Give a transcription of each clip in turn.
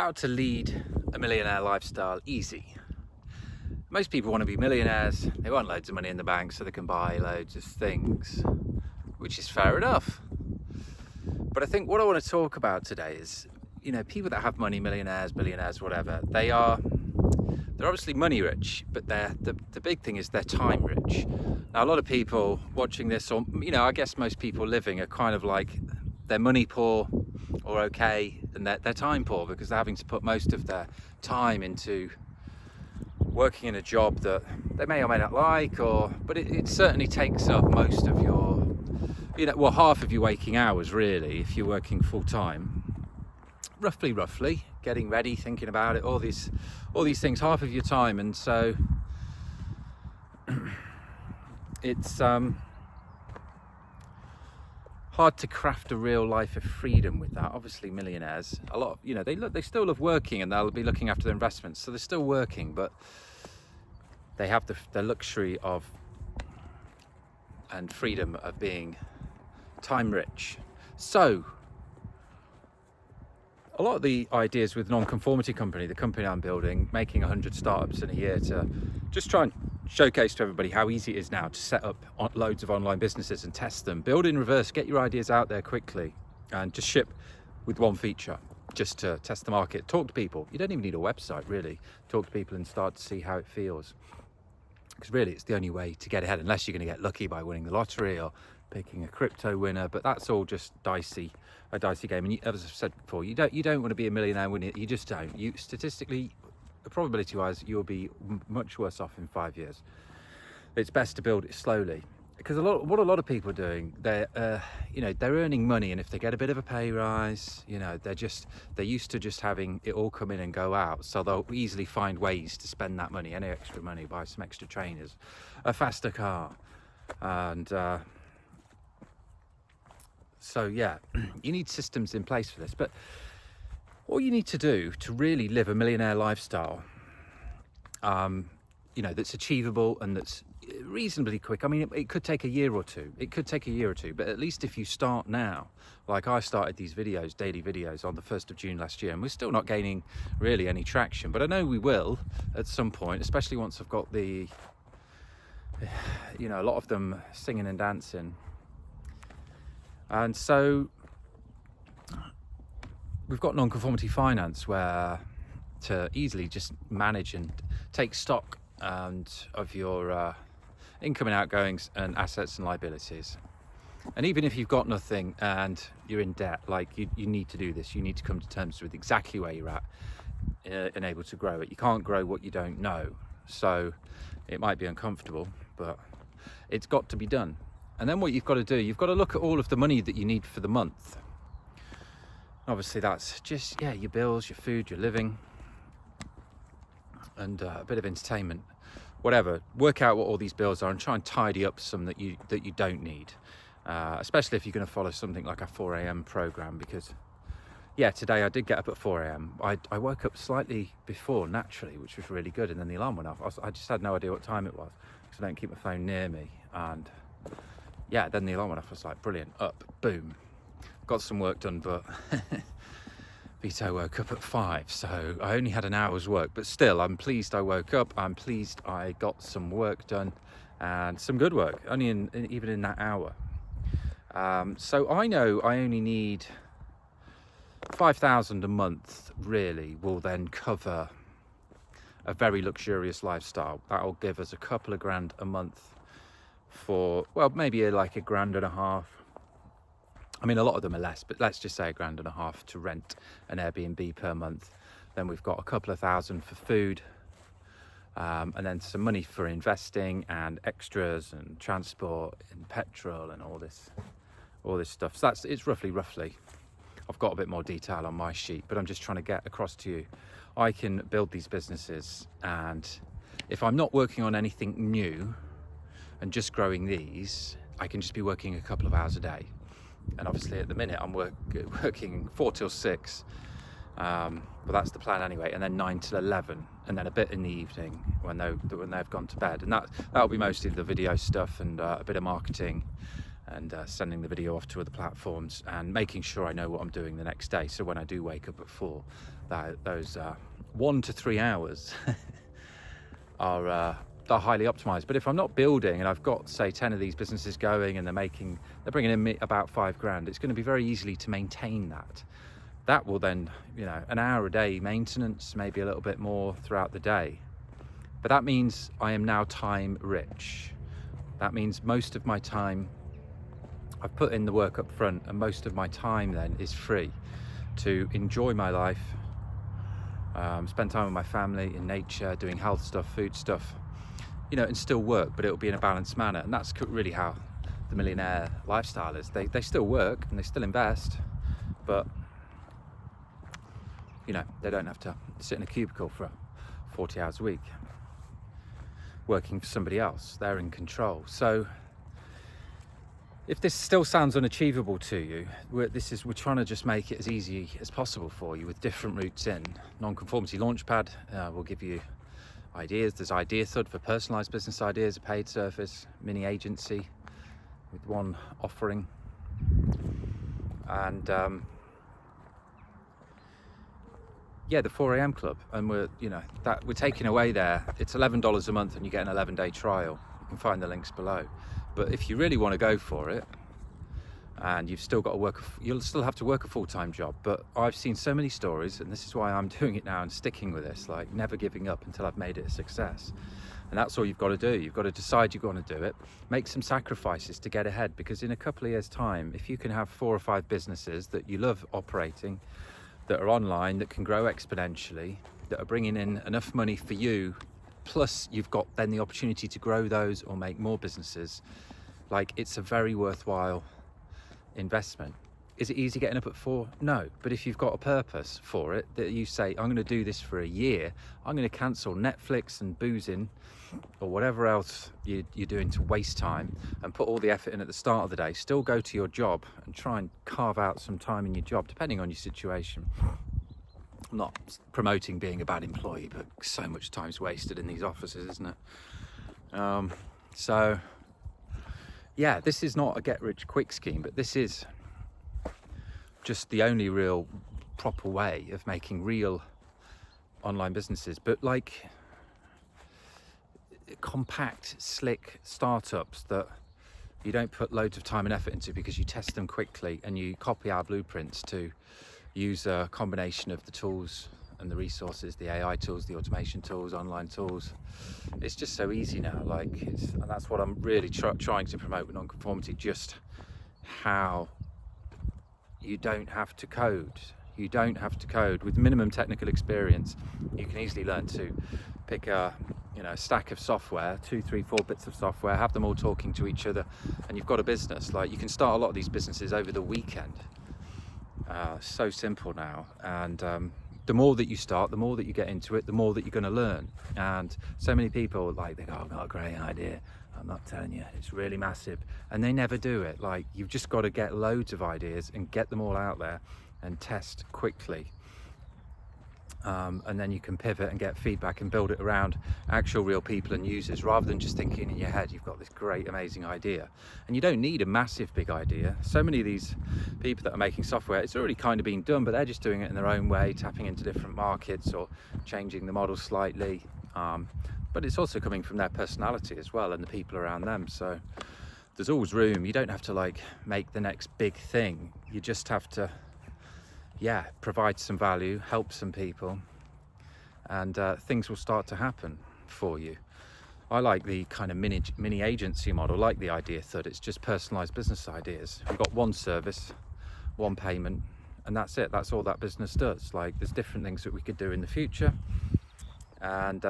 How to lead a millionaire lifestyle easy. Most people want to be millionaires. They want loads of money in the bank so they can buy loads of things, which is fair enough. But I think what I want to talk about today is, people that have money, millionaires, billionaires, whatever, they're obviously money rich, but the big thing is they're time rich. Now, a lot of people watching this, or I guess most people living, are kind of like they're money poor or okay, and they're time poor because they're having to put most of their time into working in a job that they may or may not like, but it certainly takes up most of your, half of your waking hours really, if you're working full time. Roughly, getting ready, thinking about it, all these things, half of your time, and so it's hard to craft a real life of freedom with that. Obviously, millionaires, a lot of, they still love working, and they'll be looking after their investments, so they're still working, but they have the luxury of and freedom of being time rich. So a lot of the ideas with nonconformity company, the company I'm building, making 100 startups in a year, to just try and showcase to everybody how easy it is now to set up loads of online businesses and test them, build in reverse, get your ideas out there quickly, and just ship with one feature, just to test the market, talk to people. You don't even need a website really. Talk to people and start to see how it feels, because really it's the only way to get ahead, unless you're going to get lucky by winning the lottery or picking a crypto winner, but that's all just a dicey game. And as I've said before, you don't want to be a millionaire winner. You just don't. You statistically, probability wise, you'll be much worse off in 5 years. It's best to build it slowly, because what a lot of people are doing, they're earning money, and if they get a bit of a pay rise, they're used to just having it all come in and go out, so they'll easily find ways to spend that money, any extra money, buy some extra trainers, a faster car, and so yeah, you need systems in place for this. But all you need to do to really live a millionaire lifestyle, that's achievable and that's reasonably quick. I mean, it could take a year or two. But at least if you start now, like I started these videos, daily videos, on the 1st of June last year, and we're still not gaining really any traction, but I know we will at some point, especially once I've got a lot of them singing and dancing. And so we've got nonconformity finance, where to easily just manage and take stock of your income and outgoings and assets and liabilities. And even if you've got nothing and you're in debt, like you need to do this. You need to come to terms with exactly where you're at and able to grow it. You can't grow what you don't know. So it might be uncomfortable, but it's got to be done. And then what you've got to do, you've got to look at all of the money that you need for the month. Obviously that's just, your bills, your food, your living, and a bit of entertainment, whatever. Work out what all these bills are and try and tidy up some that you don't need, especially if you're going to follow something like a 4 a.m. program, because today I did get up at 4 a.m. I woke up slightly before naturally, which was really good, and then the alarm went off. I just had no idea what time it was, because I don't keep my phone near me, and then the alarm went off. I was like, brilliant, up, boom, got some work done. But Vito woke up at 5, so I only had an hour's work, but still, I'm pleased I woke up. I'm pleased I got some work done, and some good work, only even in that hour. So I know I only need 5,000 a month really will then cover a very luxurious lifestyle. That'll give us a couple of grand a month for, maybe like $1.5 grand. I mean, a lot of them are less, but let's just say $1.5 grand to rent an Airbnb per month. Then we've got a couple of thousand for food, and then some money for investing and extras and transport and petrol and all this stuff. So it's roughly. I've got a bit more detail on my sheet, but I'm just trying to get across to you. I can build these businesses, and if I'm not working on anything new and just growing these, I can just be working a couple of hours a day. And obviously at the minute I'm working 4 till 6, but that's the plan anyway, and then 9 till 11, and then a bit in the evening when they've gone to bed, and that'll be mostly the video stuff and a bit of marketing and sending the video off to other platforms and making sure I know what I'm doing the next day. So when I do wake up at 4, those 1 to 3 hours are highly optimized. But if I'm not building and I've got, say, 10 of these businesses going and they're bringing in about 5 grand, it's going to be very easily to maintain that. That will then, an hour a day maintenance, maybe a little bit more throughout the day. But that means I am now time rich. That means most of my time, I've put in the work up front, and most of my time then is free to enjoy my life, spend time with my family, in nature, doing health stuff, food stuff, and still work, but it'll be in a balanced manner. And that's really how the millionaire lifestyle is. They still work and they still invest, but they don't have to sit in a cubicle for 40 hours a week working for somebody else. They're in control. So if this still sounds unachievable to you, we're trying to just make it as easy as possible for you with different routes in. Nonconformity Launchpad will give you ideas. There's Idea Thud for personalized business ideas, a paid service, mini agency with one offering. And the 4 a.m. club, and we're taking away there. It's $11 a month and you get an 11-day trial. You can find the links below. But if you really want to go for it, and you'll still have to work a full-time job. But I've seen so many stories, and this is why I'm doing it now and sticking with this, like never giving up until I've made it a success. And that's all you've got to do. You've got to decide you're going to do it, make some sacrifices to get ahead, because in a couple of years' time, if you can have 4 or 5 businesses that you love operating, that are online, that can grow exponentially, that are bringing in enough money for you, plus you've got then the opportunity to grow those or make more businesses, like it's a very worthwhile investment. Is it easy getting up at 4? No, but if you've got a purpose for it, that you say, I'm going to do this for a year, I'm going to cancel Netflix and boozing or whatever else you're doing to waste time, and put all the effort in at the start of the day, still go to your job and try and carve out some time in your job, depending on your situation. I'm not promoting being a bad employee, but so much time's wasted in these offices, isn't it? This is not a get-rich-quick scheme, but this is just the only real proper way of making real online businesses, but like compact, slick startups that you don't put loads of time and effort into, because you test them quickly and you copy our blueprints to use a combination of the tools and the resources, the AI tools, the automation tools, online tools. It's just so easy now, and that's what I'm really trying to promote with Nonconformity, just how you don't have to code. You don't have to code. With minimum technical experience, you can easily learn to pick a stack of software, 2, 3, 4 bits of software, have them all talking to each other, and you've got a business. Like, you can start a lot of these businesses over the weekend. So simple now. And the more that you start, the more that you get into it, the more that you're going to learn. And so many people, they go, I've got a great idea. I'm not telling you, it's really massive. And they never do it. You've just got to get loads of ideas and get them all out there and test quickly. And then you can pivot and get feedback and build it around actual real people and users, rather than just thinking in your head you've got this great amazing idea. And you don't need a massive big idea. So many of these people that are making software, it's already kind of been done, but they're just doing it in their own way, tapping into different markets or changing the model slightly. But it's also coming from their personality as well and the people around them. So there's always room. You don't have to make the next big thing. You just have to provide some value, help some people, and things will start to happen for you. I like the kind of mini agency model, like the Idea Thud. It's just personalized business ideas. We've got one service, one payment, and that's it. That's all that business does. There's different things that we could do in the future. And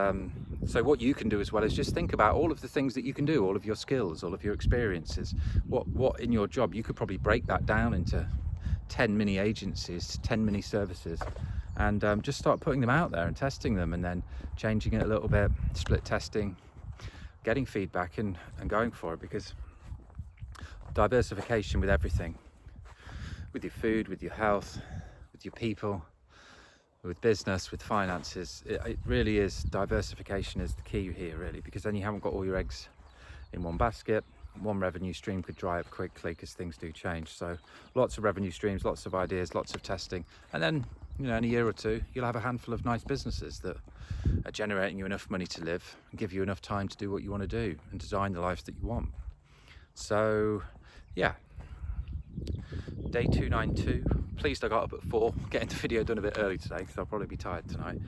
so what you can do as well is just think about all of the things that you can do, all of your skills, all of your experiences. What in your job, you could probably break that down into 10 mini agencies, 10 mini services, and just start putting them out there and testing them, and then changing it a little bit, split testing, getting feedback and going for it. Because diversification with everything, with your food, with your health, with your people, with business, with finances, it really is, diversification is the key here, really, because then you haven't got all your eggs in one basket. one revenue stream could dry up quickly because things do change. So lots of revenue streams, lots of ideas, lots of testing, and then, you know, in a year or two you'll have a handful of nice businesses that are generating you enough money to live and give you enough time to do what you want to do and design the life that you want. So yeah, day 292. Pleased I got up at 4, getting the video done a bit early today because I'll probably be tired tonight,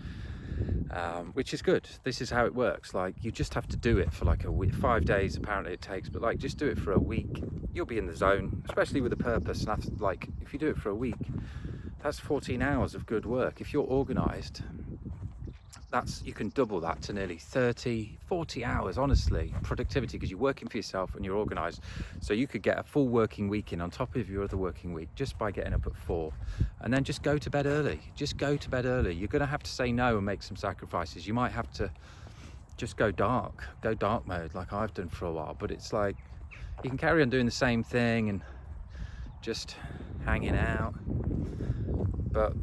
which is good. This is how it works. Like, you just have to do it for like a week. 5 days apparently it takes, but like, just do it for a week, you'll be in the zone, especially with a purpose. And after, like, if you do it for a week, that's 14 hours of good work. If you're organized, you can double that to nearly 30, 40 hours, honestly, productivity, because you're working for yourself and you're organized. So you could get a full working week in on top of your other working week just by getting up at 4, and then just go to bed early. Just go to bed early. You're going to have to say no and make some sacrifices. You might have to just go dark mode like I've done for a while, but it's like, you can carry on doing the same thing and just hanging out. But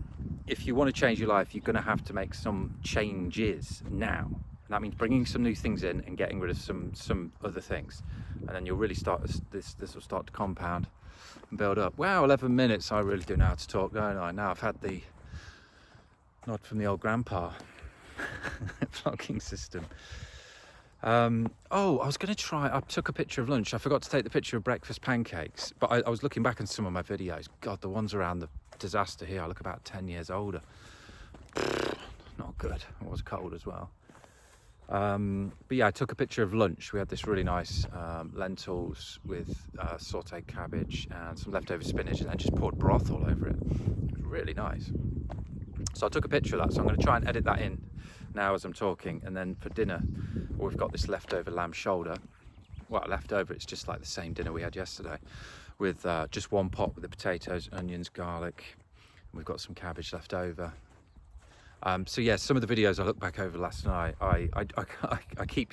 if you want to change your life, you're going to have to make some changes now. And that means bringing some new things in and getting rid of some other things. And then you'll really start, this will start to compound and build up. Wow, 11 minutes. I really do know how to talk, don't I? Now I've had the nod from the old grandpa vlogging system. Oh, I was going to try, I took a picture of lunch. I forgot to take the picture of breakfast pancakes, but I was looking back on some of my videos. God, the ones around the disaster here, I look about 10 years older. Not good. It was cold as well. But yeah, I took a picture of lunch. We had this really nice lentils with sauteed cabbage and some leftover spinach, and then just poured broth all over it. It was really nice. So I took a picture of that, so I'm going to try and edit that in now as I'm talking. And then for dinner, we've got this leftover lamb shoulder. Well, leftover, it's just like the same dinner we had yesterday, with just one pot with the potatoes, onions, garlic. We've got some cabbage left over. So yeah, some of the videos I looked back over last night, I keep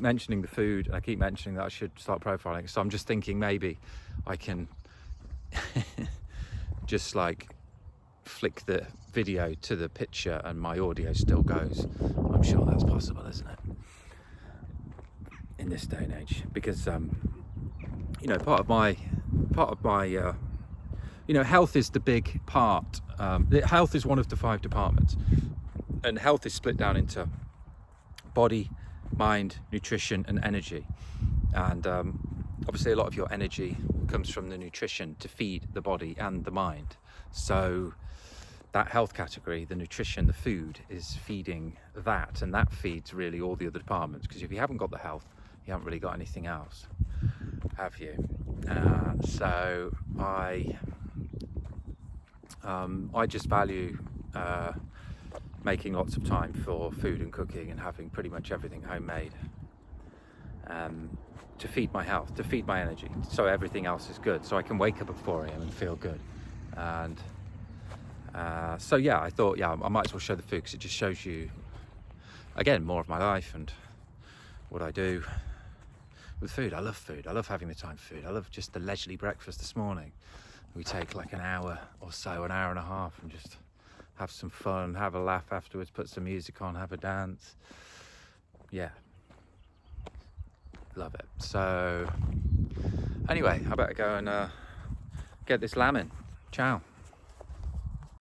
mentioning the food, and I keep mentioning that I should start profiling. So I'm just thinking maybe I can just like flick the video to the picture and my audio still goes. I'm sure that's possible, isn't it? In this day and age, because you know, part of my you know, health is the big part. Health is one of the 5 departments, and health is split down into body, mind, nutrition, and energy. And obviously a lot of your energy comes from the nutrition to feed the body and the mind. So that health category, the nutrition, the food, is feeding that, and that feeds really all the other departments. Because if you haven't got the health, you haven't really got anything else, have you? So I just value making lots of time for food and cooking and having pretty much everything homemade, to feed my health, to feed my energy, so everything else is good, so I can wake up at 4 a.m. and feel good. And so yeah, I thought, yeah, I might as well show the food, because it just shows you, again, more of my life and what I do with food. I love food. I love having the time for food. I love just the leisurely breakfast this morning. We take like an hour or so, an hour and a half, and just have some fun, have a laugh afterwards, put some music on, have a dance. Yeah, love it. So anyway, I better go and get this lamb in. Ciao.